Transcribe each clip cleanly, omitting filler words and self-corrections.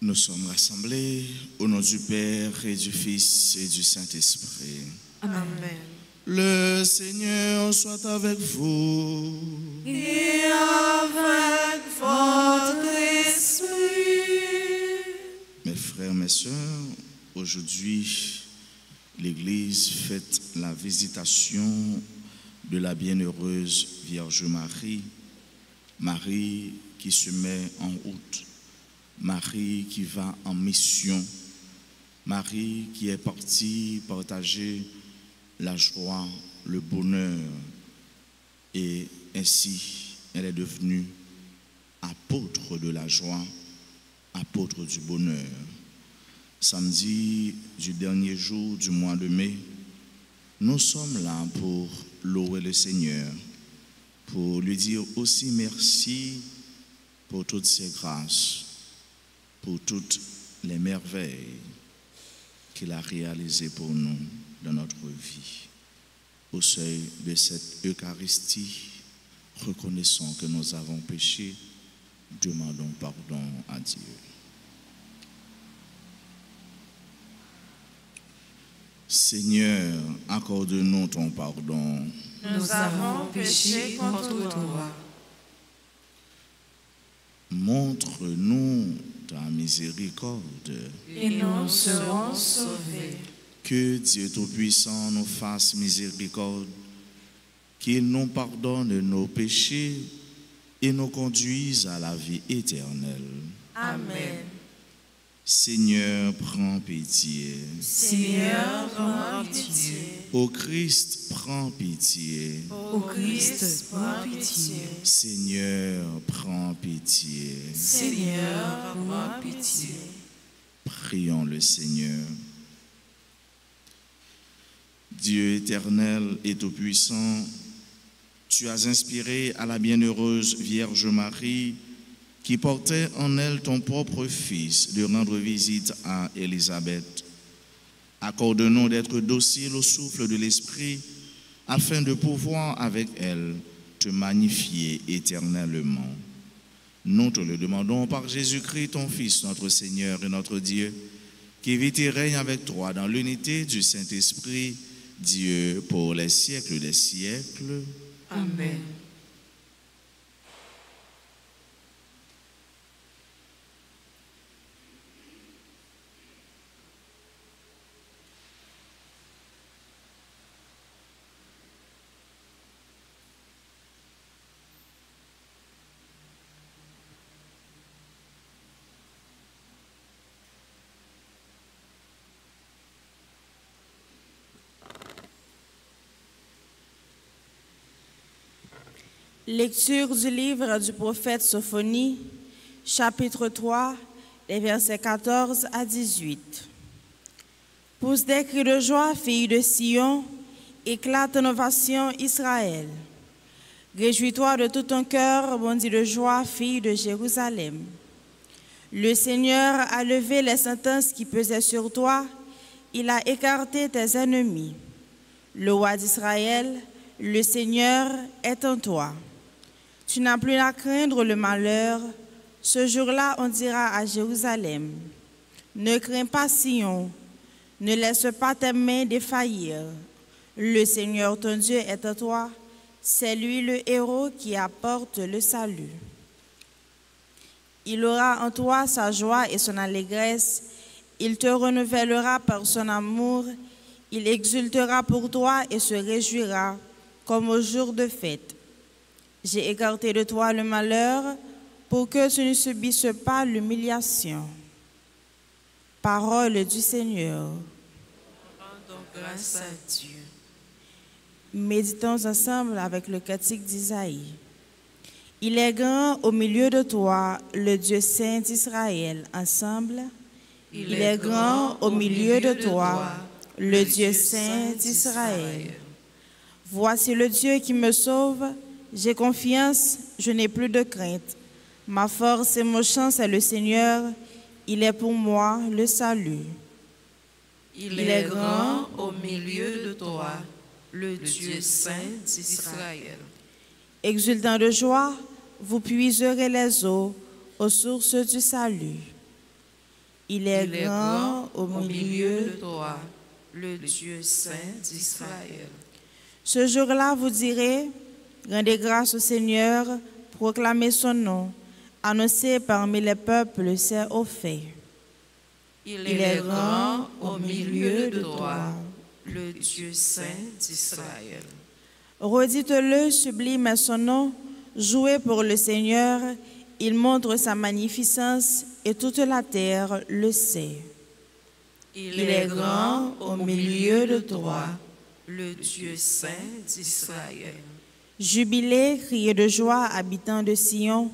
Nous sommes rassemblés au nom du Père et du Fils et du Saint-Esprit. Amen. Le Seigneur soit avec vous. Et avec votre esprit. Mes frères, mes sœurs, aujourd'hui, l'Église fête la visitation de la bienheureuse Vierge Marie, Marie qui se met en route, Marie qui va en mission, Marie qui est partie partager la joie, le bonheur, et ainsi elle est devenue apôtre de la joie, apôtre du bonheur. Samedi du dernier jour du mois de mai, nous sommes là pour louer le Seigneur, pour lui dire aussi merci pour toutes ses grâces, pour toutes les merveilles qu'il a réalisées pour nous dans notre vie. Au seuil de cette Eucharistie, reconnaissons que nous avons péché, demandons pardon à Dieu. Seigneur, accorde-nous ton pardon. Nous avons péché contre toi. Montre-nous ta miséricorde. Et nous serons sauvés. Que Dieu Tout-Puissant nous fasse miséricorde, qu'il nous pardonne nos péchés et nous conduise à la vie éternelle. Amen. Seigneur, prends pitié. Seigneur, prends pitié. Ô Christ, prends pitié. Ô Christ, prends pitié. Seigneur, prends pitié. Seigneur, prends pitié. Prions le Seigneur. Dieu éternel et tout-puissant, tu as inspiré à la bienheureuse Vierge Marie, qui portait en elle ton propre Fils, de rendre visite à Élisabeth. Accorde-nous d'être dociles au souffle de l'Esprit, afin de pouvoir avec elle te magnifier éternellement. Nous te le demandons par Jésus-Christ, ton Fils, notre Seigneur et notre Dieu, qui vit et règne avec toi dans l'unité du Saint-Esprit, Dieu pour les siècles des siècles. Amen. Lecture du livre du prophète Sophonie, chapitre 3, les versets 14 à 18. Pousse des cris de joie, fille de Sion, éclate innovation Israël. Réjouis-toi de tout ton cœur, bondis de joie, fille de Jérusalem. Le Seigneur a levé les sentences qui pesaient sur toi, il a écarté tes ennemis. Le roi d'Israël, le Seigneur est en toi. Tu n'as plus à craindre le malheur. Ce jour-là, on dira à Jérusalem, ne crains pas Sion, ne laisse pas tes mains défaillir. Le Seigneur ton Dieu est en toi, c'est lui le héros qui apporte le salut. Il aura en toi sa joie et son allégresse, il te renouvellera par son amour, il exultera pour toi et se réjouira comme au jour de fête. J'ai écarté de toi le malheur pour que tu ne subisses pas l'humiliation. Parole du Seigneur. Rendons grâce à Dieu. Méditons ensemble avec le cantique d'Isaïe. Il est grand au milieu de toi, le Dieu saint d'Israël. Ensemble. Il est grand au milieu de toi, le Dieu saint d'Israël. Voici le Dieu qui me sauve. J'ai confiance, je n'ai plus de crainte. Ma force et mon chant, c'est le Seigneur. Il est pour moi le salut. Il est grand au milieu de toi, le Dieu saint d'Israël. Exultant de joie, vous puiserez les eaux aux sources du salut. Il est grand au milieu de toi, le Dieu saint d'Israël. Ce jour-là, vous direz, rendez grâce au Seigneur, proclamez son nom, annoncez parmi les peuples ses hauts faits. Il est grand au milieu de toi, le Dieu saint d'Israël. Redites-le, sublime est son nom, jouez pour le Seigneur, il montre sa magnificence et toute la terre le sait. Il est grand au milieu de toi, le Dieu saint d'Israël. Jubilez, criez de joie, habitants de Sion,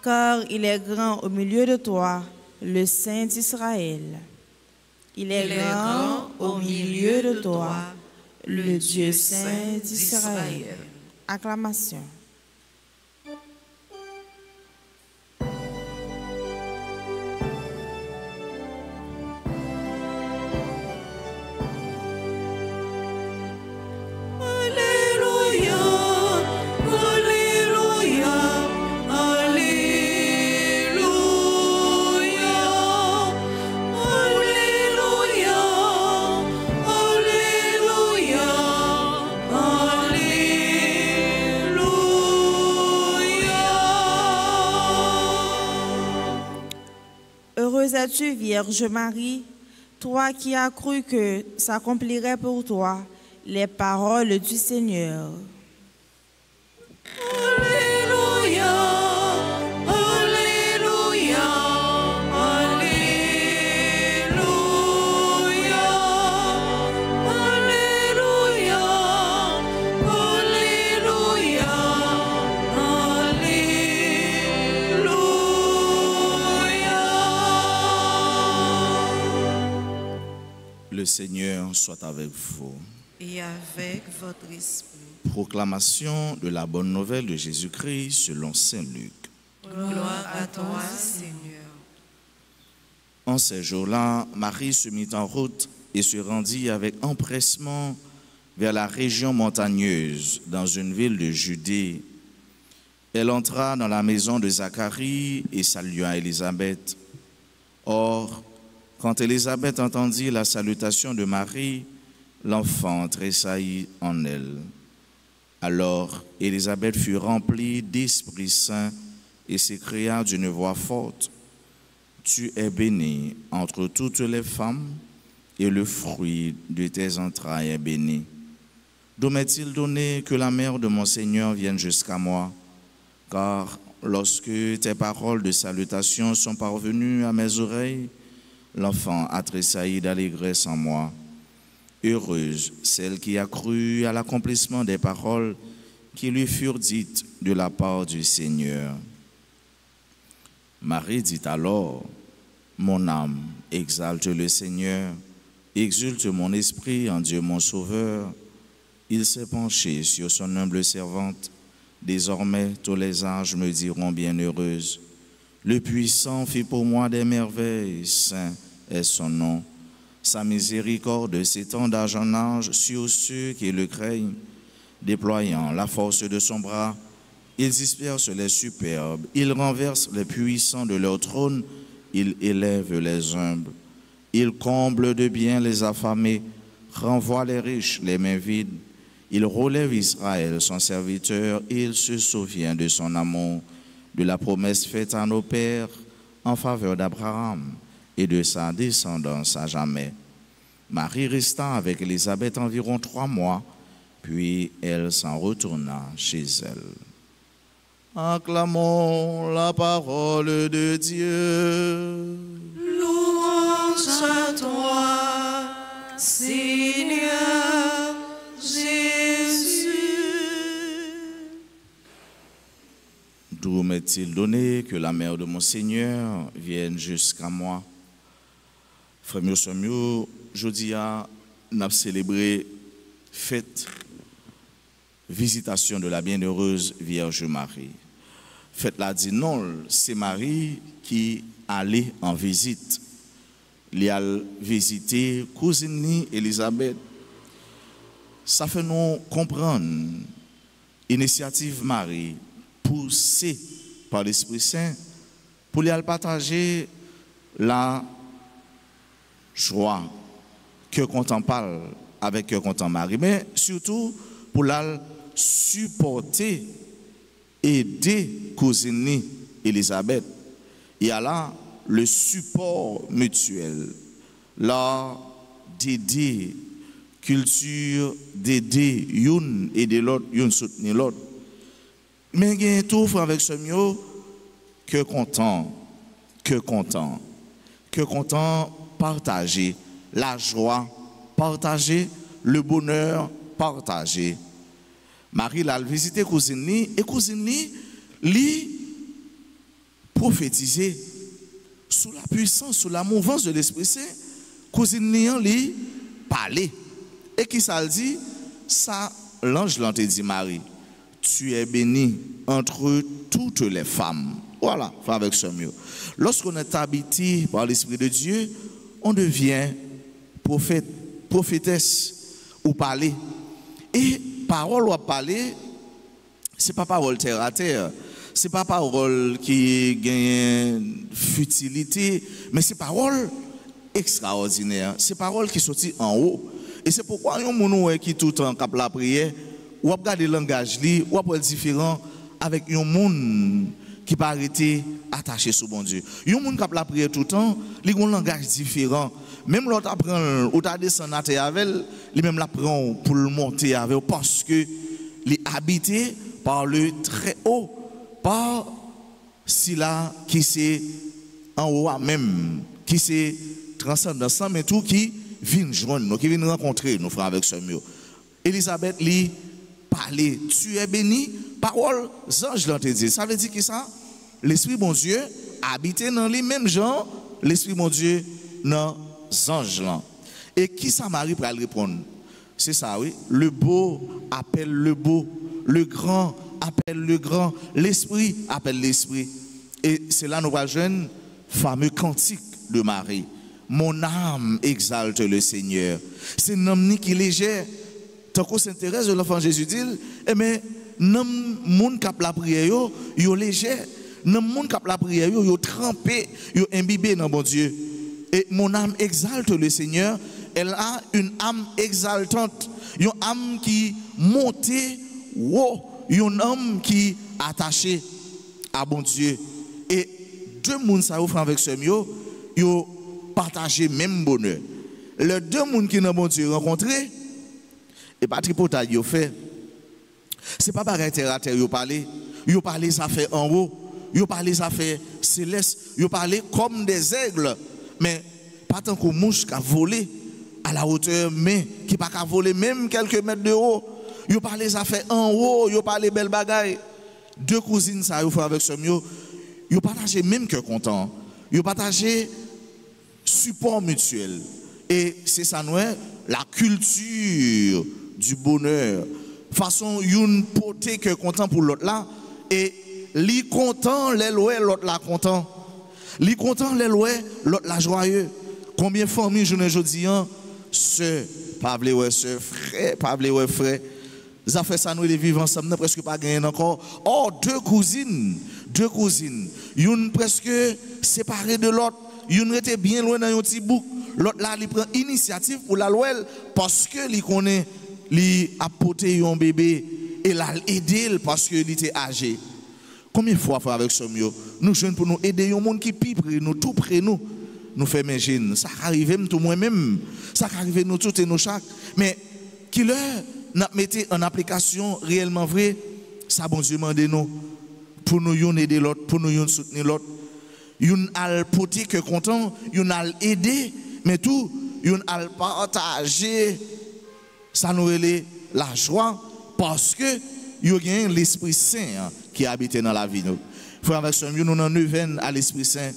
car il est grand au milieu de toi, le Saint d'Israël. Il est grand au milieu de toi, le Dieu saint d'Israël. Acclamation. Heureuse es-tu, Vierge Marie, toi qui as cru que s'accompliraient pour toi les paroles du Seigneur. Alléluia, Alléluia, Alléluia, Alléluia, Alléluia, Alléluia. Le Seigneur soit avec vous. Et avec votre esprit. Proclamation de la bonne nouvelle de Jésus-Christ selon saint Luc. Gloire à toi, Seigneur. En ces jours-là, Marie se mit en route et se rendit avec empressement vers la région montagneuse, dans une ville de Judée. Elle entra dans la maison de Zacharie et salua Élisabeth. Or, quand Élisabeth entendit la salutation de Marie, l'enfant tressaillit en elle. Alors Élisabeth fut remplie d'Esprit Saint et s'écria d'une voix forte, « Tu es bénie entre toutes les femmes, et le fruit de tes entrailles est béni. D'où m'est-il donné que la mère de mon Seigneur vienne jusqu'à moi? Car lorsque tes paroles de salutation sont parvenues à mes oreilles, l'enfant a tressailli d'allégresse en moi. Heureuse celle qui a cru à l'accomplissement des paroles qui lui furent dites de la part du Seigneur. » Marie dit alors, « Mon âme exalte le Seigneur, exulte mon esprit en Dieu mon Sauveur. Il s'est penché sur son humble servante. Désormais, tous les âges me diront bienheureuse. Le Puissant fit pour moi des merveilles, saint est son nom. Sa miséricorde s'étend d'âge en âge sur ceux qui le craignent. Déployant la force de son bras, il disperse les superbes, il renverse les puissants de leur trône, il élève les humbles. Il comble de bien les affamés, renvoie les riches les mains vides. Il relève Israël, son serviteur, et il se souvient de son amour, de la promesse faite à nos pères en faveur d'Abraham et de sa descendance à jamais. » Marie resta avec Élisabeth environ 3 mois, puis elle s'en retourna chez elle. Acclamons la parole de Dieu. Louange à toi, Seigneur Jésus. D'où m'est-il donné que la mère de mon Seigneur vienne jusqu'à moi? Frère Mieux, jeudi a célébré fête visitation de la bienheureuse Vierge Marie. Fête la dit non, c'est Marie qui allait en visite. Il a visité cousine Élisabeth. Ça fait nous comprendre l'initiative Marie poussée par l'Esprit Saint pour lui partager la joie, cœur content parle avec cœur content Marie, mais surtout pour la supporter, aider cousine Elisabeth. Il y a là le support mutuel, là d'aider, culture d'aider une et de l'autre, une soutenir l'autre. Mais il y a tout avec ce mieux que content, partager la joie, partager le bonheur, partager. Marie l'a visité cousine et cousine lui prophétisé sous la puissance, sous la mouvance de l'Esprit Saint. Cousine lui parlait. Et qui ça le dit? Ça, l'ange l'a dit Marie, tu es bénie entre toutes les femmes. Voilà, avec ce mieux. Lorsqu'on est habité par l'Esprit de Dieu, on devient prophète, prophétesse ou parler. Et parole ou parler, ce n'est pas parole terre à terre, ce n'est pas parole qui gagne futilité, mais c'est parole extraordinaire, c'est parole qui sortit en haut. Et c'est pourquoi il y a des gens qui tout le temps cap la prière, ou regarder le langage, ou être différent avec un monde qui pas arrêté attaché sur bon Dieu. Il y a des gens qui la prière tout le temps, ils ont un langage différent. Même l'autre apprend, ou t'as descendu à terre avec, lui même l'apprend pour le monter avec, parce que les habité par le très haut, par celui-là qui c'est en haut même, qui c'est transcendant, mais tout qui vient joindre nous, qui vient rencontrer nos frères avec ce mieux. Elisabeth lui parlait, tu es béni, parole, ange l'ont dit. Ça veut dire que ça, l'Esprit bon Dieu habite dans les mêmes gens, l'Esprit bon Dieu dans les anges là. Et qui ça Marie pour répondre? C'est ça, oui. Le beau appelle le beau, le grand appelle le grand, l'Esprit appelle l'Esprit. Et c'est là nous voyons le fameux cantique de Marie. Mon âme exalte le Seigneur. C'est un homme qui est léger. Tant qu'on s'intéresse de l'enfant Jésus dit, eh bien, non monde qui a la prière, yo léger. Non monde qui a la prière, yo trempé, yo imbibé dans bon Dieu. Et mon âme exalte le Seigneur. Elle a une âme exaltante, une âme qui monte haut, une âme qui attaché à bon Dieu. Et deux mondes ça offre avec ce mieux, yo partager même bonheur. Les deux mondes qui n'ont bon Dieu rencontré, et pas tripotage yo fait. C'est pas pareil terre à terre yo parler ça fait en haut, yo parler ça fait céleste, yo parler comme des aigles, mais pas tant que mouche qui a volé à la hauteur, mais qui pas qu'à voler même quelques mètres de haut. Yo parler ça fait en haut, yo parler belle bagaille. Deux cousines ça yo fait avec ce mieux, yo partager même cœur content, yo partager support mutuel. Et c'est ça nous la culture du bonheur. Façon une portée que content pour l'autre là et li content les lois l'autre là content. Li content les lois l'autre là joyeux. Combien de familles je ne dis sœur, pas vle ouais sœur, frère, pas vle ouais frère. Ça fait ça nous les vivre ensemble presque pas gagner encore. Oh deux cousines, une presque séparée de l'autre. Une était bien loin dans un petit bouc. L'autre là, il prend initiative pour la loi parce que il connaît, il a porté un bébé et l'a aidé parce qu'il était âgé. Combien de fois avec ce mieux, nous jeunes pour nous aider un monde qui pis près nous, tout près nous, nous fait mes ça arrive tout moi-même, ça arrive nous tous et nous chaque. Mais qui leur n'a mettez en application réellement vrai, ça bon Dieu demande nous pour nous aider l'autre, pour nous soutenir l'autre. Yon al porter que content, yon al aider, mais tout, yon al partager, ça nous relève la joie, parce que yon gagne l'Esprit Saint qui habite dans la vie. Frère avec ce nous avons neuvaine à l'Esprit Saint.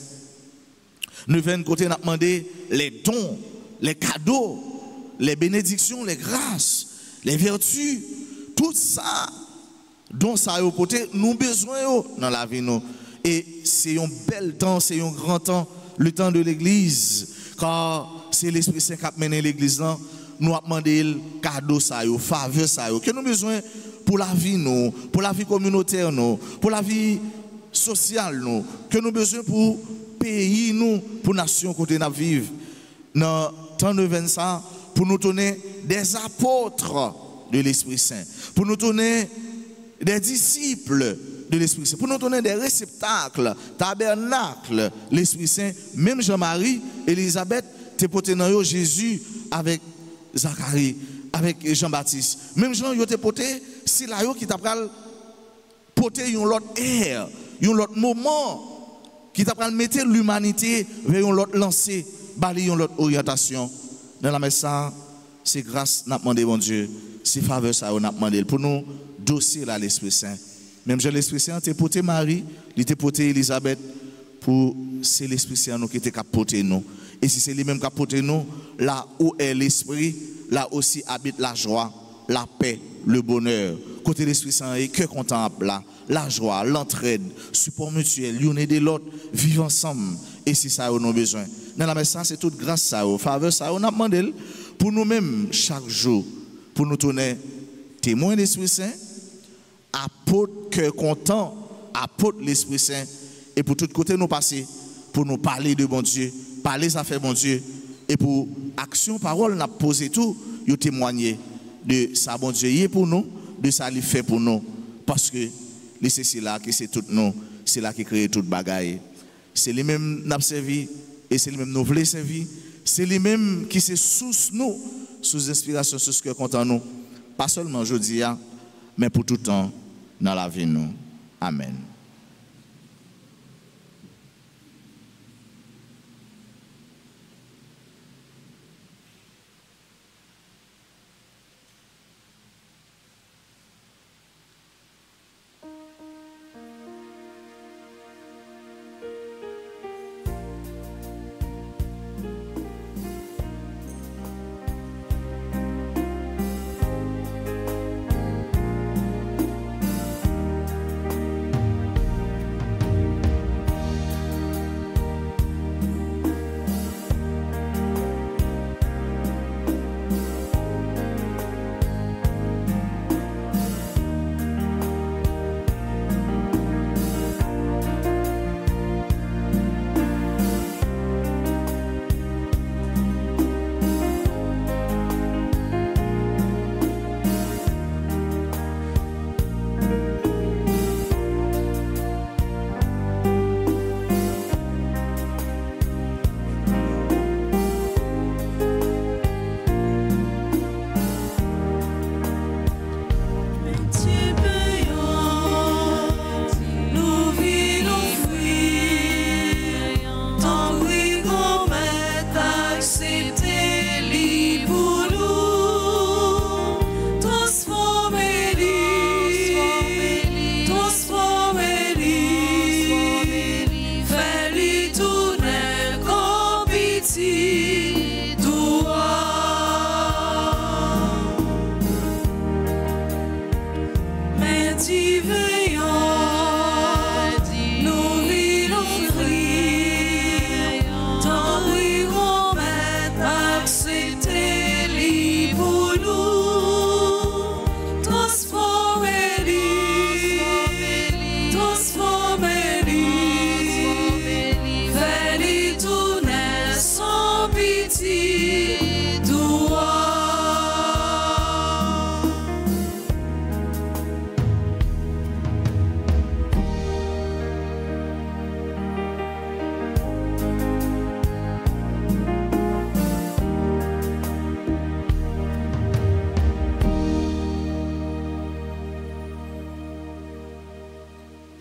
Neuvaine côté, nous avons demandé les dons, les cadeaux, les bénédictions, les grâces, les vertus, tout ça, dont ça au côté, nous besoin dans la vie. Et c'est un bel temps, c'est un grand temps, le temps de l'église, car c'est l'Esprit Saint qui a mené l'église là. Nous avons demandé le cadeau, le faveur, que nous avons besoin pour la vie, nous, pour la vie communautaire, nous, pour la vie sociale, nous, que nous avons besoin pour pays, nous, pour la nation côté nous vivre. dans temps de 25 pour nous donner des apôtres de l'Esprit Saint, pour nous donner des disciples de l'Esprit Saint, pour nous donner des réceptacles, tabernacles, l'Esprit Saint. Même Jean-Marie, Élisabeth, t'es porté dans Jésus avec Zacharie, avec Jean-Baptiste. Même Jean, il t'es porté, c'est là qui t'a porté un autre ère, un autre moment, qui t'a mettre l'humanité vers un autre lancé, balayer une autre orientation. Dans la messe, c'est grâce n'a demandé mon Dieu, c'est faveur ça on a demandé pour nous dossier là l'Esprit Saint. Même Jean l'Esprit Saint t'a porté Marie, il t'a porté Élisabeth pour c'est l'Esprit Saint nous qui t'a porté nous. Et si c'est lui-même qui a porté nous, là où est l'Esprit, là aussi habite la joie, la paix, le bonheur. Côté l'Esprit Saint, et que content là, la joie, l'entraide, support mutuel, l'un et de l'autre, vivre ensemble. Et si ça nous avons besoin. Dans la messe, c'est toute grâce ça, faveur ça, on a demandé pour nous-mêmes chaque jour, pour nous tourner témoins de l'Esprit Saint, apôtre cœur content, apôtre l'Esprit Saint, et pour tout côté nous passer, pour nous parler de bon Dieu, parler ça fait bon Dieu, et pour action, parole, nous poser tout, nous témoigner de ça bon Dieu est pour nous, de ça il fait pour nous, parce que c'est là que c'est tout nous, c'est là qui crée toute bagaille. C'est lui-même qui nous servi, et c'est lui-même qui nous voulons servir, c'est lui-même qui se sous nous, sous inspiration, sous ce que compte en nous, pas seulement aujourd'hui, mais pour tout temps dans la vie nous. Amen.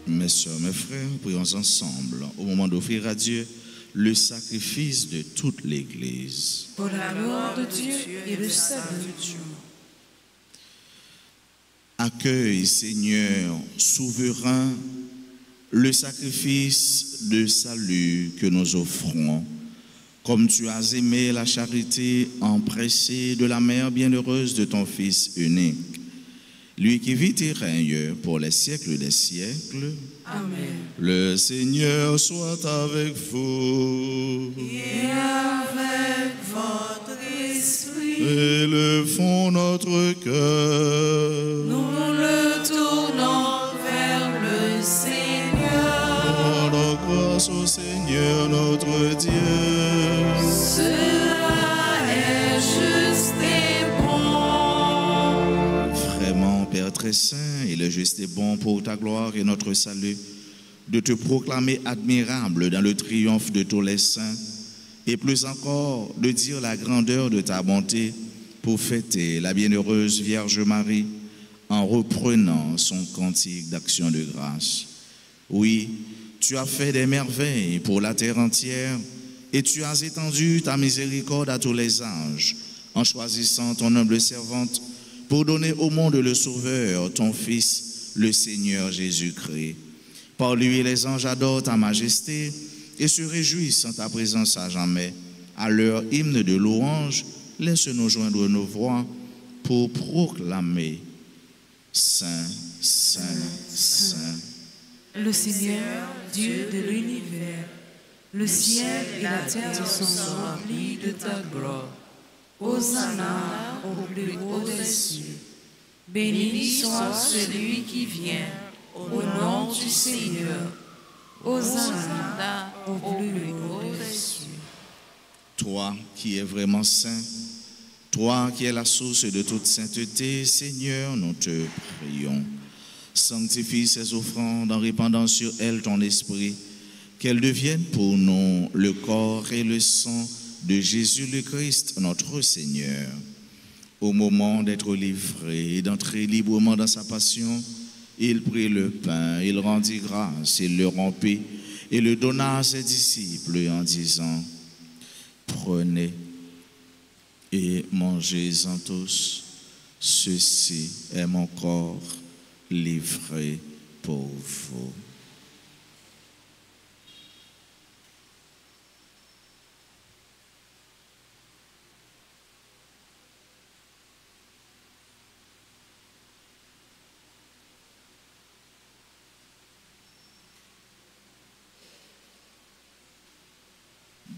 Mes soeurs, mes frères, prions ensemble au moment d'offrir à Dieu le sacrifice de toute l'Église. Pour la gloire de Dieu et le salut de Dieu. Accueille, Seigneur, souverain, le sacrifice de salut que nous offrons. Comme tu as aimé la charité empressée de la mère bienheureuse de ton Fils unique, lui qui vit et règne pour les siècles des siècles. Amen. Le Seigneur soit avec vous. Et avec votre esprit. Élevons notre cœur. Nous le tournons vers le Seigneur. Rendons grâce au Seigneur notre Dieu. Cela très saint, il est juste et bon pour ta gloire et notre salut, de te proclamer admirable dans le triomphe de tous les saints, et plus encore de dire la grandeur de ta bonté pour fêter la bienheureuse Vierge Marie en reprenant son cantique d'action de grâce. Oui, tu as fait des merveilles pour la terre entière et tu as étendu ta miséricorde à tous les anges en choisissant ton humble servante pour donner au monde le Sauveur, ton Fils, le Seigneur Jésus-Christ. Par lui, les anges adorent ta majesté et se réjouissent en ta présence à jamais. À leur hymne de louange, laisse-nous joindre nos voix pour proclamer Saint, Saint, Saint. Le Seigneur, Dieu de l'univers, le ciel et la terre sont remplis de ta gloire. Hosanna au plus haut des cieux. Béni soit celui qui vient au nom du Seigneur. Hosanna au plus haut des cieux. Toi qui es vraiment saint, toi qui es la source de toute sainteté, Seigneur, nous te prions. Sanctifie ces offrandes en répandant sur elles ton esprit, qu'elles deviennent pour nous le corps et le sang de Jésus le Christ, notre Seigneur. Au moment d'être livré et d'entrer librement dans sa passion, il prit le pain, il rendit grâce, il le rompit et le donna à ses disciples en disant: Prenez et mangez-en tous, ceci est mon corps livré pour vous.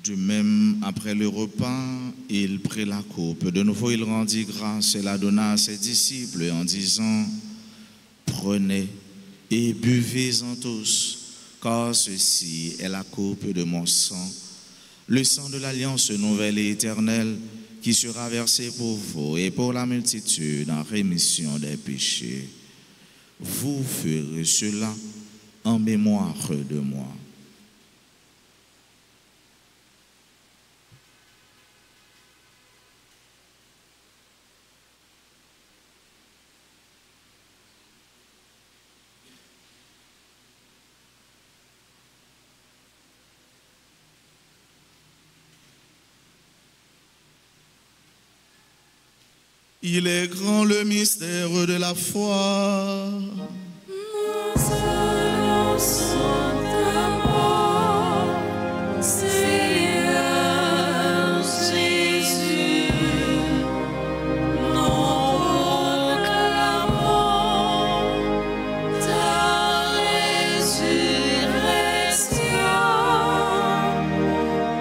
De même, après le repas, il prit la coupe. De nouveau, il rendit grâce et la donna à ses disciples en disant: Prenez et buvez-en tous, car ceci est la coupe de mon sang, le sang de l'alliance nouvelle et éternelle qui sera versé pour vous et pour la multitude en rémission des péchés. Vous ferez cela en mémoire de moi. Il est grand le mystère de la foi. Nous annonçons ta mort, Seigneur Jésus. Nous proclamons ta résurrection.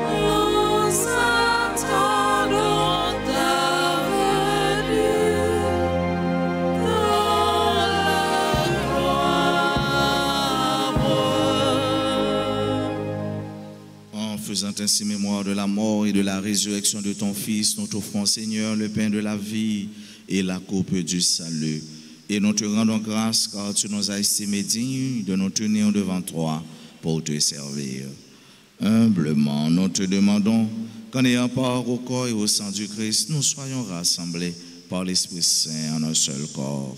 Nous attendons ta faisant ainsi mémoire de la mort et de la résurrection de ton Fils, nous t'offrons, Seigneur, le pain de la vie et la coupe du salut. Et nous te rendons grâce car tu nous as estimés dignes de nous tenir devant toi pour te servir. Humblement, nous te demandons qu'en ayant part au corps et au sang du Christ, nous soyons rassemblés par l'Esprit Saint en un seul corps.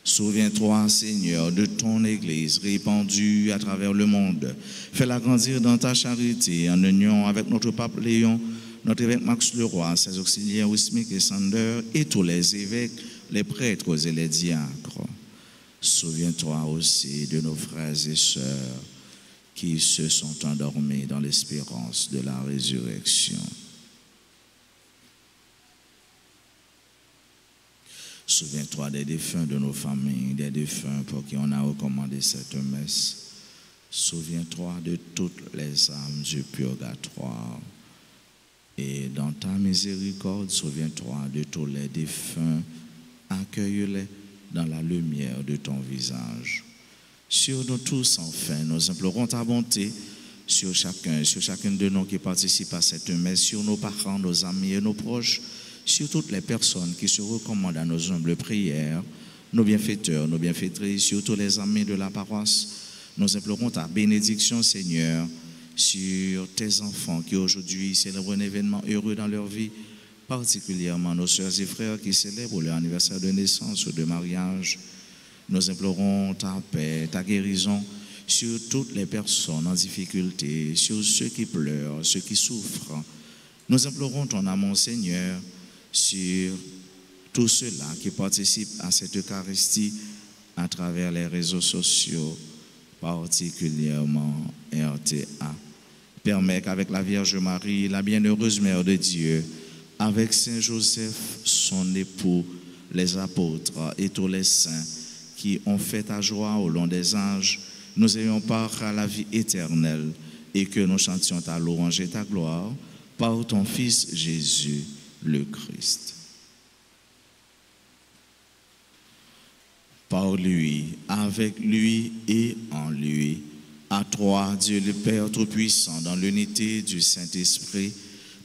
Souviens-toi, Seigneur, de ton Église répandue à travers le monde. Fais-la grandir dans ta charité en union avec notre pape Léon, notre évêque Max Leroy, ses auxiliaires Wismic et Sander et tous les évêques, les prêtres et les diacres. Souviens-toi aussi de nos frères et sœurs qui se sont endormis dans l'espérance de la résurrection. Souviens-toi des défunts de nos familles, des défunts pour qui on a recommandé cette messe. Souviens-toi de toutes les âmes du purgatoire. Et dans ta miséricorde, souviens-toi de tous les défunts. Accueille-les dans la lumière de ton visage. Sur nous tous, enfin, nous implorons ta bonté sur chacune de nous qui participe à cette messe, sur nos parents, nos amis et nos proches, sur toutes les personnes qui se recommandent à nos humbles prières. nos bienfaiteurs, nos bienfaitrices, surtout les amis de la paroisse. Nous implorons ta bénédiction, Seigneur, sur tes enfants qui aujourd'hui célèbrent un événement heureux dans leur vie, particulièrement nos sœurs et frères qui célèbrent leur anniversaire de naissance ou de mariage. Nous implorons ta paix, ta guérison sur toutes les personnes en difficulté, sur ceux qui pleurent, ceux qui souffrent. Nous implorons ton amour, Seigneur, sur tous ceux-là qui participent à cette Eucharistie à travers les réseaux sociaux, particulièrement RTA. Permets qu'avec la Vierge Marie, la bienheureuse Mère de Dieu, avec Saint Joseph, son époux, les apôtres et tous les saints qui ont fait ta joie au long des âges, nous ayons part à la vie éternelle et que nous chantions ta louange et ta gloire par ton Fils Jésus, le Christ. Par lui, avec lui et en lui, à toi, Dieu le Père Tout-Puissant, dans l'unité du Saint-Esprit,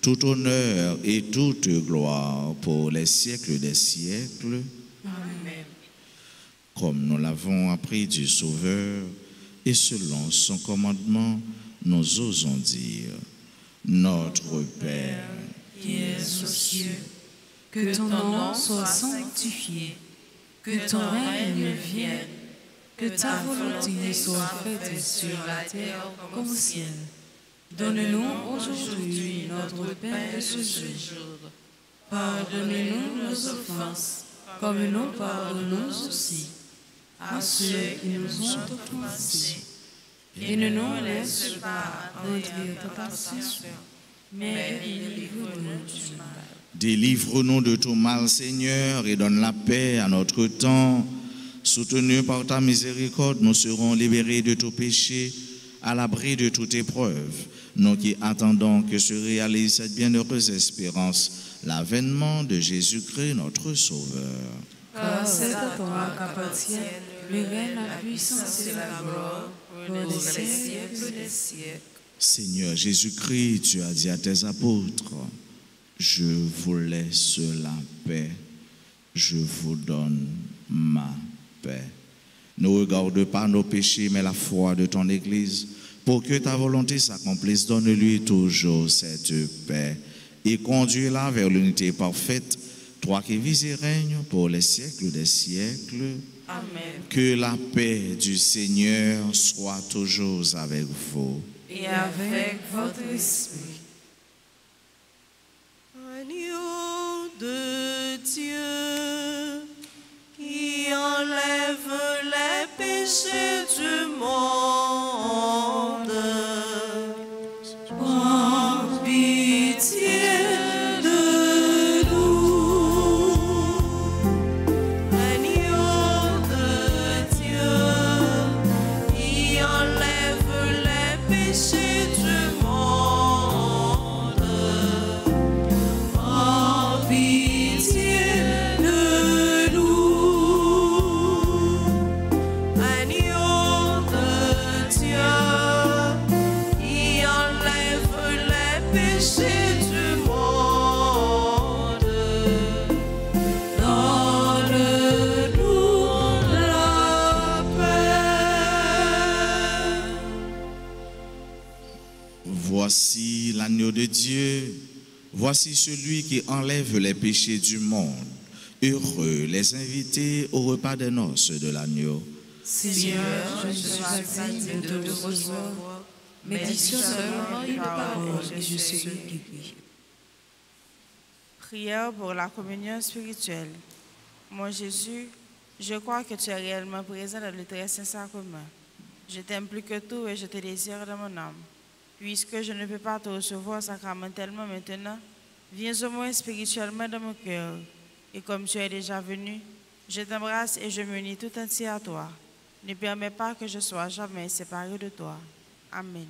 tout honneur et toute gloire pour les siècles des siècles. Amen. Comme nous l'avons appris du Sauveur, et selon son commandement, nous osons dire: Notre Père, qui es aux cieux, que ton nom soit sanctifié, que ton règne vienne, que ta volonté soit faite sur la terre comme au ciel. Donne-nous aujourd'hui notre pain de ce jour. Pardonne-nous nos offenses, comme nous pardonnons aussi à ceux qui nous ont offensés. Et ne nous laisse pas entrer en tentation, mais délivre-nous du mal. délivre-nous de tout mal, Seigneur, et donne la paix à notre temps. Soutenus par ta miséricorde, nous serons libérés de tout péché, à l'abri de toute épreuve. Nous qui attendons que se réalise cette bienheureuse espérance, l'avènement de Jésus-Christ, notre Sauveur. Car c'est à toi qu'appartiennent le règne, la puissance et la gloire pour les siècles des siècles. Seigneur Jésus-Christ, tu as dit à tes apôtres: je vous laisse la paix, je vous donne ma paix. Ne regarde pas nos péchés, mais la foi de ton Église. Pour que ta volonté s'accomplisse, donne-lui toujours cette paix et conduis-la vers l'unité parfaite, toi qui vis et règnes pour les siècles des siècles. Amen. Que la paix du Seigneur soit toujours avec vous. Et avec votre esprit. Agneau de Dieu qui enlève les péchés du monde, prends pitié de nous. Agneau de Dieu qui enlève les péchés du monde, prends pitié de nous. Agneau de Dieu qui enlève les péchés du monde, donne-nous la paix. Voici l'agneau de Dieu, voici celui qui enlève les péchés du monde. Heureux les invités au repas des noces de l'agneau. Seigneur, je ne suis pas digne de te recevoir, mais dis seulement une parole et je serai guéri. Prière pour la communion spirituelle. Mon Jésus, je crois que tu es réellement présent dans le très saint sacrement. Je t'aime plus que tout et je te désire dans mon âme. Puisque je ne peux pas te recevoir sacramentellement maintenant, viens au moins spirituellement dans mon cœur. Et comme tu es déjà venu, je t'embrasse et je m'unis tout entier à toi. Ne permets pas que je sois jamais séparé de toi. Amen.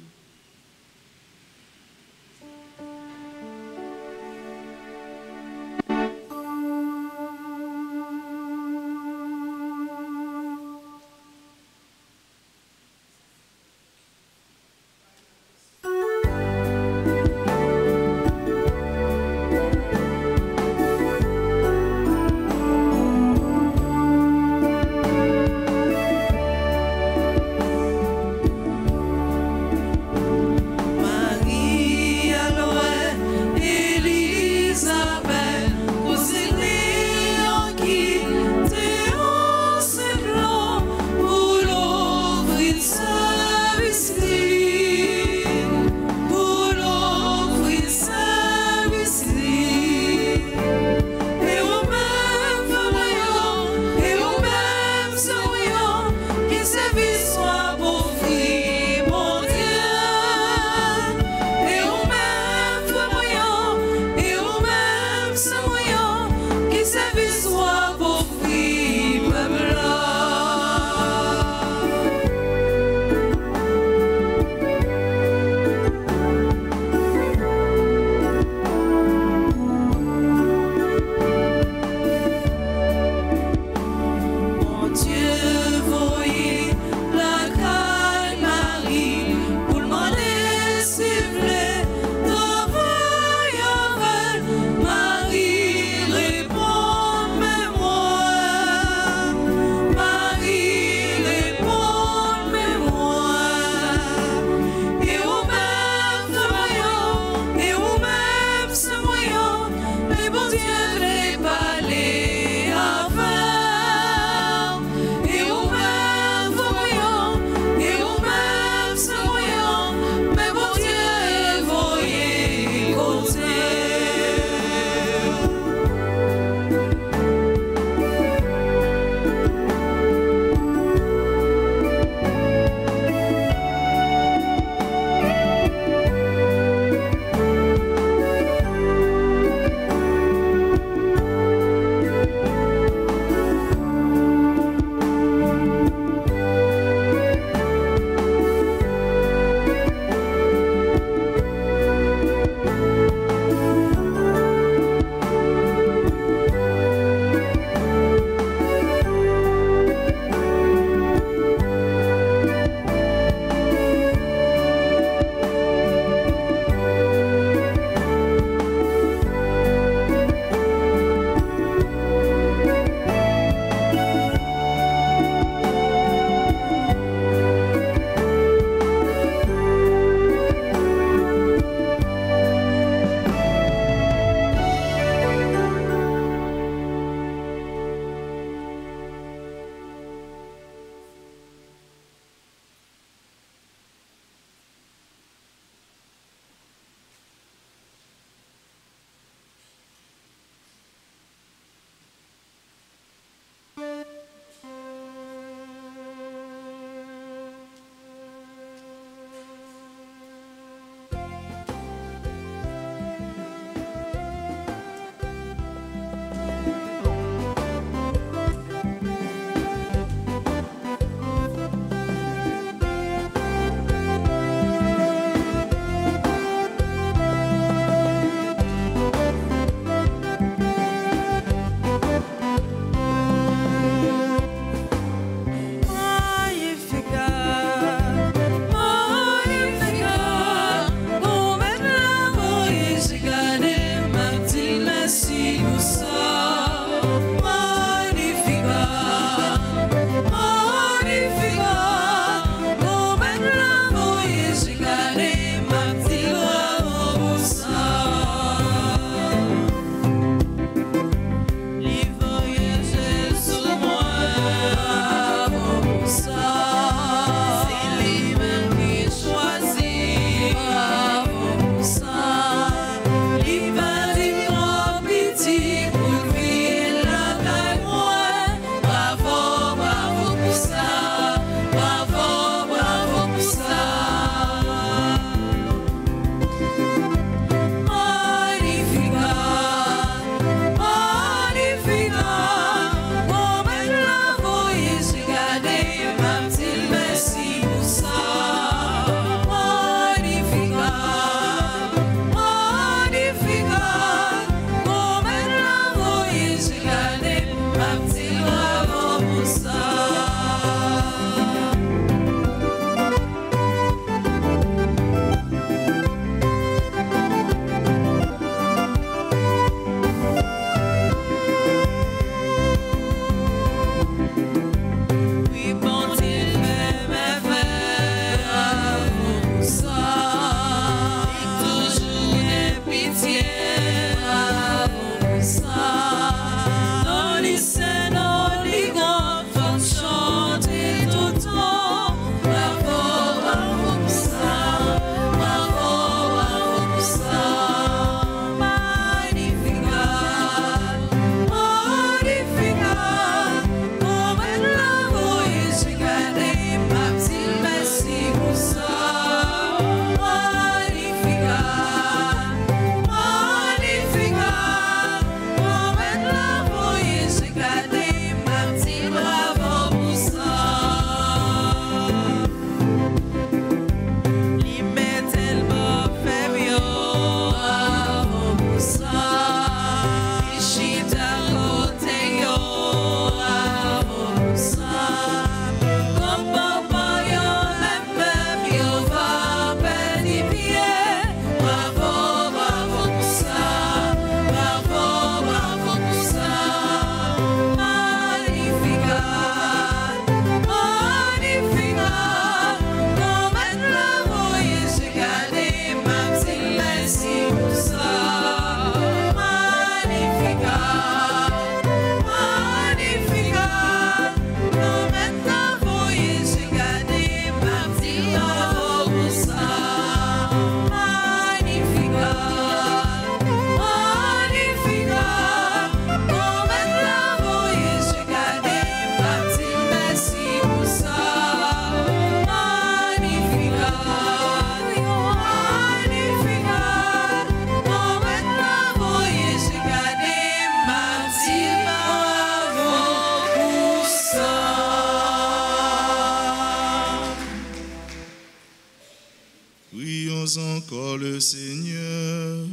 encore le Seigneur.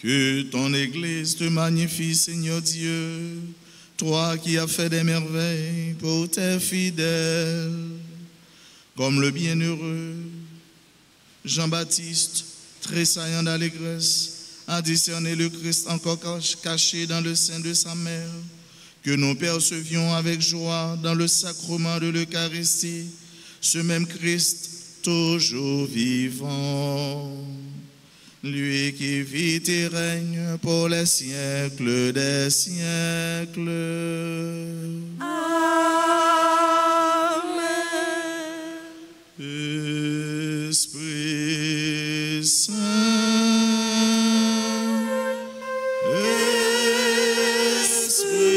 Que ton Église te magnifie, Seigneur Dieu, toi qui as fait des merveilles pour tes fidèles, comme le bienheureux Jean-Baptiste, tressaillant d'allégresse, a discerné le Christ encore caché dans le sein de sa mère, que nous percevions avec joie dans le sacrement de l'Eucharistie, ce même Christ toujours vivant. Lui qui vit et règne pour les siècles des siècles. Amen. Esprit Saint,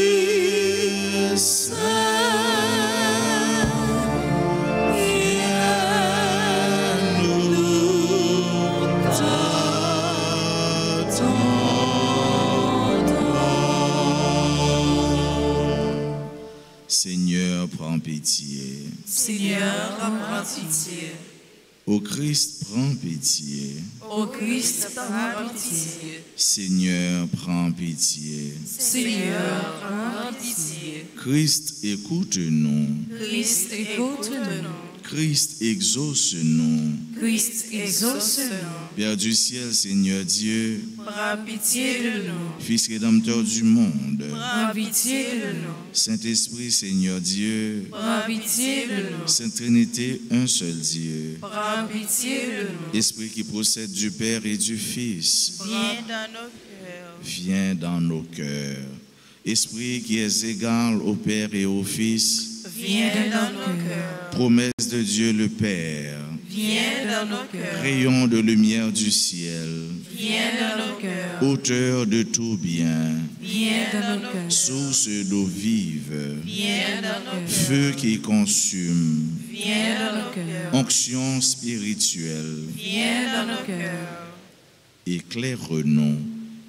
Esprit Saint, viens nous t'attendons. Seigneur, prends pitié. Seigneur, prends pitié. Ô Christ, prends pitié. Ô Christ, prends pitié. Seigneur, prends pitié. Seigneur, prends pitié. Christ, écoute-nous. Christ, écoute-nous. Christ, exauce-nous. Christ, exauce-nous. Père du ciel, Seigneur Dieu, Prends pitié de nous. Fils rédempteur du monde, Prends pitié de nous. Saint-Esprit, Seigneur Dieu, Prends pitié de nous. Sainte Trinité, un seul Dieu, Prends pitié de nous. Esprit qui procède du Père et du Fils, Viens dans nos cœurs. viens dans nos cœurs. Esprit qui est égal au Père et au Fils, Viens dans nos cœurs. promesse de Dieu le Père, Viens dans nos cœurs. rayon de lumière du ciel, Viens dans nos cœurs. auteur de tout bien, Viens dans nos cœurs. source d'eau vive, Viens dans nos cœurs. feu qui consume, Viens dans nos cœurs. onction spirituelle, Viens dans nos cœurs. éclaire-nous.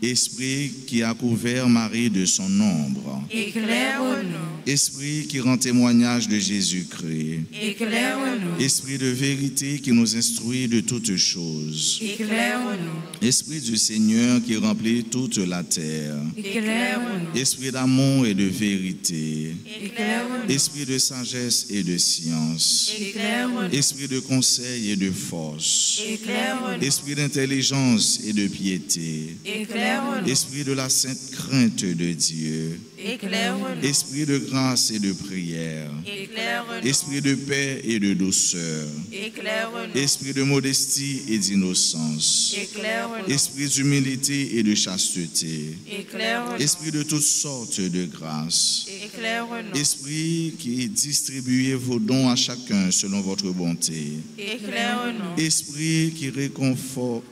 Esprit qui a couvert Marie de son ombre, Éclaire-nous. Esprit qui rend témoignage de Jésus-Christ, Éclaire-nous. Esprit de vérité qui nous instruit de toutes choses, Éclaire-nous. Esprit du Seigneur qui remplit toute la terre, Éclaire-nous. Esprit d'amour et de vérité, Éclaire-nous. Esprit de sagesse et de science, Éclaire-nous. Esprit de conseil et de force, Éclaire-nous. Esprit d'intelligence et de piété, Éclaire-nous. Esprit de la sainte crainte de Dieu, Éclaire-nous. Esprit de grâce et de prière, Éclaire-nous. Esprit de paix et de douceur, Éclaire-nous. Esprit de modestie et d'innocence, Éclaire-nous. Esprit d'humilité et de chasteté, Éclaire-nous. Esprit de toutes sortes de grâces, Éclaire-nous. Esprit qui distribuez vos dons à chacun selon votre bonté, Éclaire-nous. Esprit qui réconforte,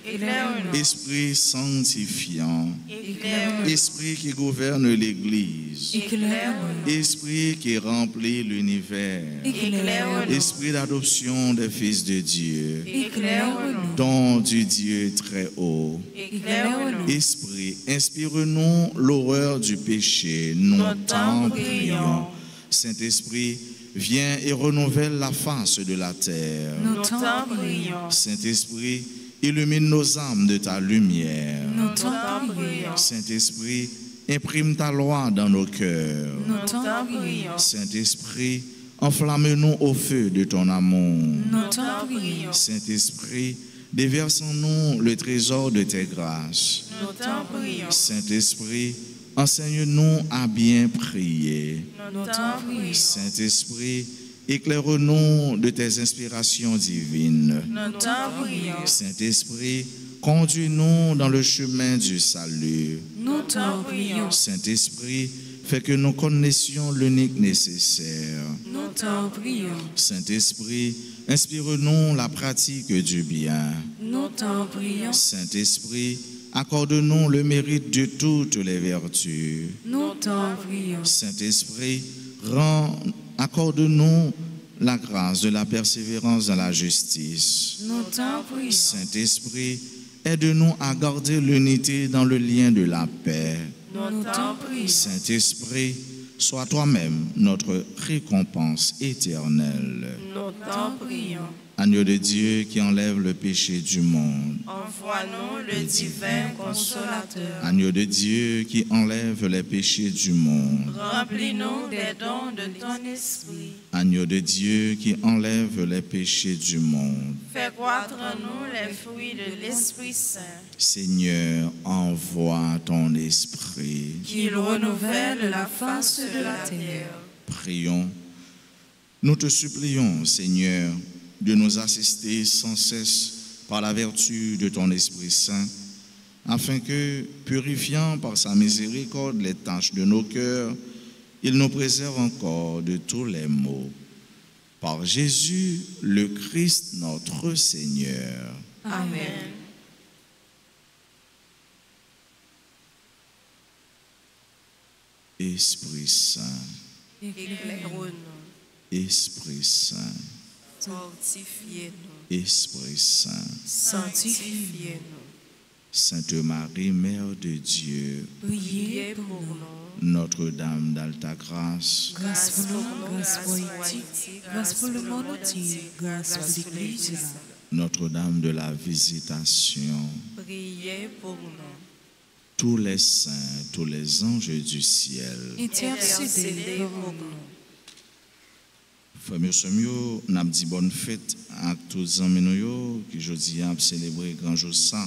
Éclaire-nous. Esprit sanctifiant, Éclaire-nous. Esprit qui gouverne l'Église, Éclaire-nous. Esprit qui remplit l'univers, Éclaire-nous. Esprit d'adoption des fils de Dieu, Éclaire-nous. don du Dieu très haut, Éclaire-nous. Esprit, inspire-nous l'horreur du péché, nous t'en prions. Saint-Esprit, viens et renouvelle la face de la terre. Nous t'en prions. Saint-Esprit, illumine nos âmes de ta lumière. Nous t'en prions. Saint-Esprit, imprime ta loi dans nos cœurs. Nous t'en prions. Saint-Esprit, enflamme-nous au feu de ton amour. Nous t'en prions. Saint-Esprit, déverse en nous le trésor de tes grâces. Nous t'en prions. Saint-Esprit, enseigne-nous à bien prier. Nous t'en prions. Saint-Esprit, éclaire-nous de tes inspirations divines. Nous t'en prions. Saint-Esprit, conduis-nous dans le chemin du salut. Nous t'en prions. Saint-Esprit, fais que nous connaissions l'unique nécessaire. Nous t'en prions. Saint-Esprit, inspire-nous la pratique du bien. Nous t'en prions. Saint-Esprit, accorde-nous le mérite de toutes les vertus. Nous t'en prions. Saint-Esprit, accorde-nous la grâce de la persévérance dans la justice. Nous t'en prions. Saint-Esprit, aide-nous à garder l'unité dans le lien de la paix. Nous t'en prions. Saint-Esprit, sois toi-même notre récompense éternelle. Nous t'en prions. Agneau de Dieu qui enlève le péché du monde. Envoie-nous le divin consolateur. Agneau de Dieu qui enlève les péchés du monde. Remplis-nous des dons de ton esprit. Agneau de Dieu qui enlève les péchés du monde. Fais croître en nous les fruits de l'Esprit Saint. Seigneur, envoie ton esprit. Qu'il renouvelle la face de la terre. Prions. Nous te supplions, Seigneur, de nous assister sans cesse par la vertu de ton Esprit Saint, afin que, purifiant par sa miséricorde les taches de nos cœurs, il nous préserve encore de tous les maux. Par Jésus, le Christ, notre Seigneur. Amen. Esprit Saint, Éclaire-nous, Esprit Saint, fortifiez-nous, Esprit Saint, sanctifiez-nous. Sainte Marie, Mère de Dieu, Priez pour nous. Notre-Dame d'Alta Grâce, Grâce pour nous, grâce pour Haïti, grâce pour le monde entier, grâce pour l'Église. Notre-Dame de la Visitation, Priez pour nous. tous les saints, tous les anges du ciel. Intercédez pour nous. Frères et sœurs, nous avons dit bonne fête à tous les amis qui aujourd'hui a célébré grand jour ça.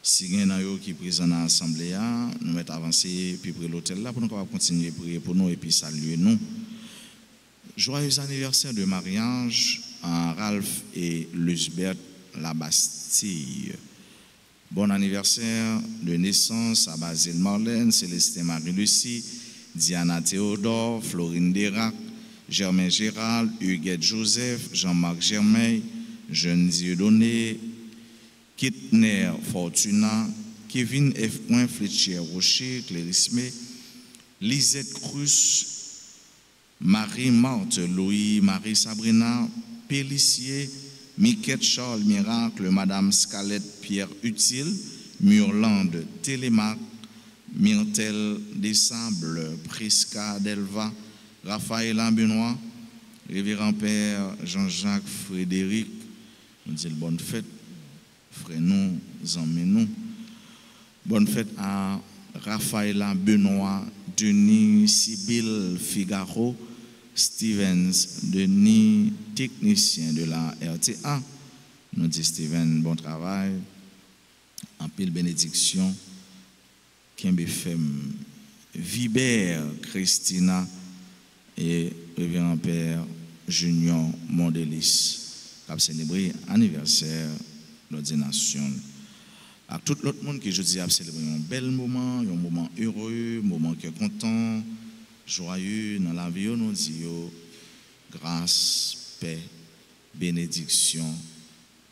Si il y en a qui sont présents dans l'Assemblée, nous mettons avancer puis pour l'hôtel là pour nous continuer à prier pour nous et puis saluer nous. Joyeux anniversaire de mariage à Ralph et Lusbert La Bastille. Bon anniversaire de naissance à Basile Marlène, Célestin Marie-Lucie, Diana Théodore, Florine Dérac, Germain Gérald, Huguette Joseph, Jean-Marc Germain, Jeune Dieudonné, Kitner Fortuna, Kevin F. Fletcher Rocher, Cléris May, Lisette Cruz, Marie-Marthe Louis, Marie-Sabrina, Pélissier, Miquette Charles Miracle, Madame Scalette Pierre Utile, Murlande Télémac, Myrtel Desables, Prisca Delva, Raphaël Benoît, Révérend Père Jean-Jacques Frédéric, on dit bonne fête, frère nous, amis nous. Bonne fête à Raphaël Benoît, Denis Sibyl Figaro, Stevens Denis, technicien de la RTA. Nous dit Steven, bon travail, en pile bénédiction, Kimbefem, Vibert Christina et Révérend Père Junior Mondelis, qui a célébré l'anniversaire de l'ordination. À tout l'autre monde qui jeudi a célébré un bel moment, un moment heureux, un moment qui est content, joyeux dans la vie, nous disons grâce, paix, bénédiction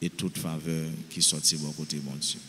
et toute faveur qui sortit de côté bon Dieu.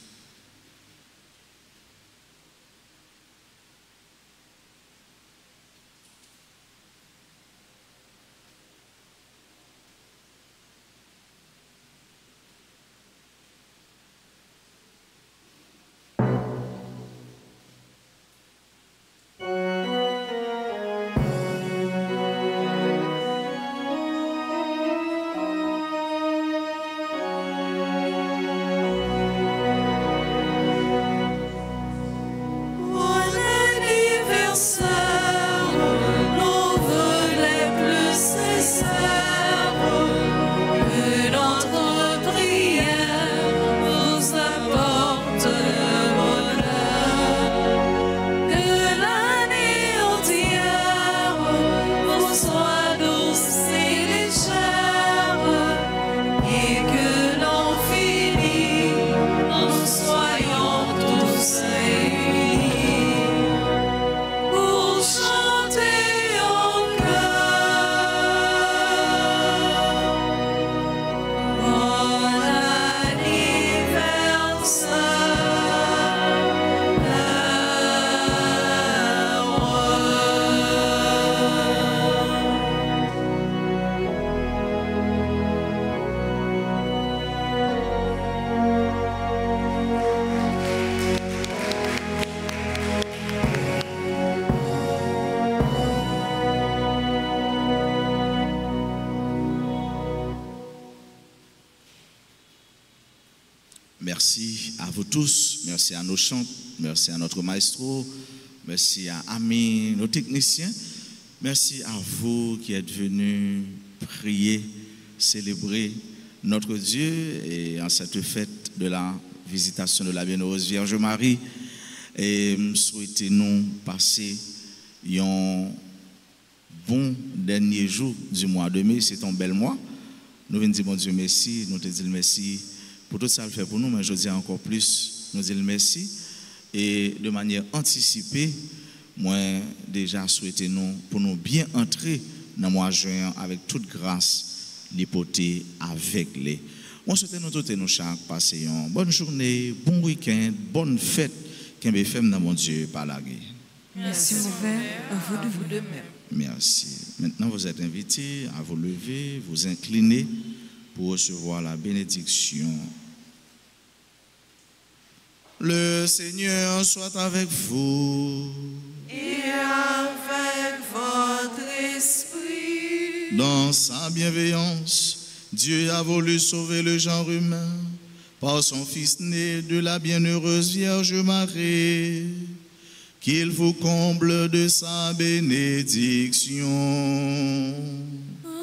Pour Merci à vous tous, merci à nos chantes, merci à notre maestro, merci à Ami, nos techniciens, merci à vous qui êtes venus prier, célébrer notre Dieu et en cette fête de la visitation de la Bienheureuse Vierge Marie. Et souhaitez-nous passer un bon dernier jour du mois de mai. C'est un bel mois. Nous venons dire bon Dieu merci, nous te disons merci pour tout ça le fait pour nous, mais je dis encore plus, nous disons merci. Et de manière anticipée, moi déjà souhaitez nous pour nous bien entrer dans le mois de juin avec toute grâce, l'hypothèse avec les. On souhaite nous tous nous chaque passer une bonne journée, bon week-end, bonne fête, qu'un BFM dans mon Dieu par la guerre. Merci mon Père, à vous de même. Merci. Maintenant, vous êtes invités à vous lever, vous incliner pour recevoir la bénédiction. Le Seigneur soit avec vous. Et avec votre esprit. Dans sa bienveillance, Dieu a voulu sauver le genre humain par son Fils né de la bienheureuse Vierge Marie. Qu'il vous comble de sa bénédiction. Amen.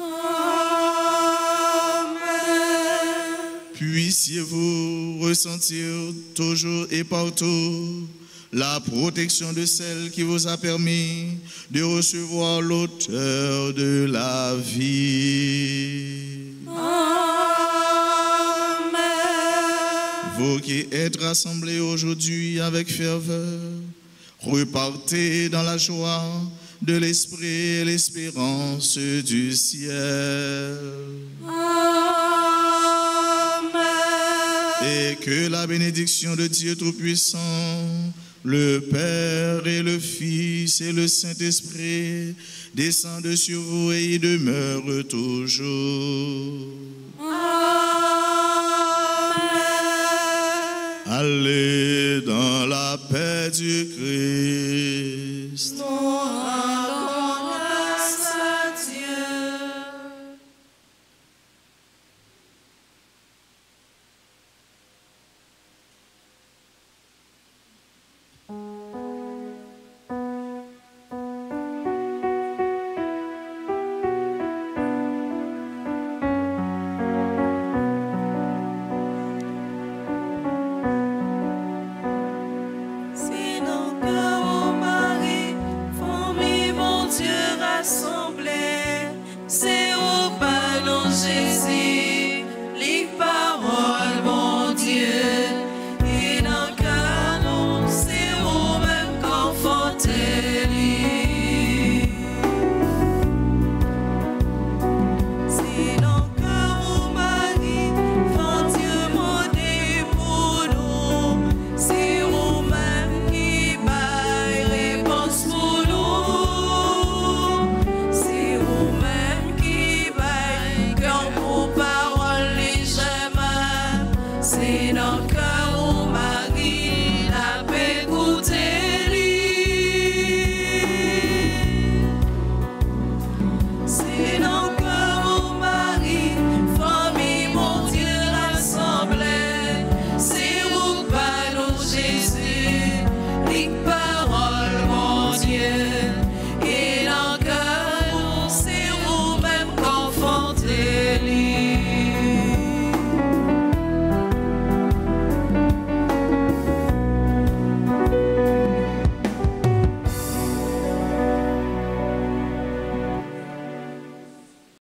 Puissiez-vous ressentir toujours et partout la protection de celle qui vous a permis de recevoir l'auteur de la vie. Amen. Vous qui êtes rassemblés aujourd'hui avec ferveur, repartez dans la joie de l'esprit et l'espérance du ciel. Amen. Et que la bénédiction de Dieu Tout-Puissant, le Père et le Fils et le Saint-Esprit descendent sur vous et y demeurent toujours. Allez dans la paix du Christ.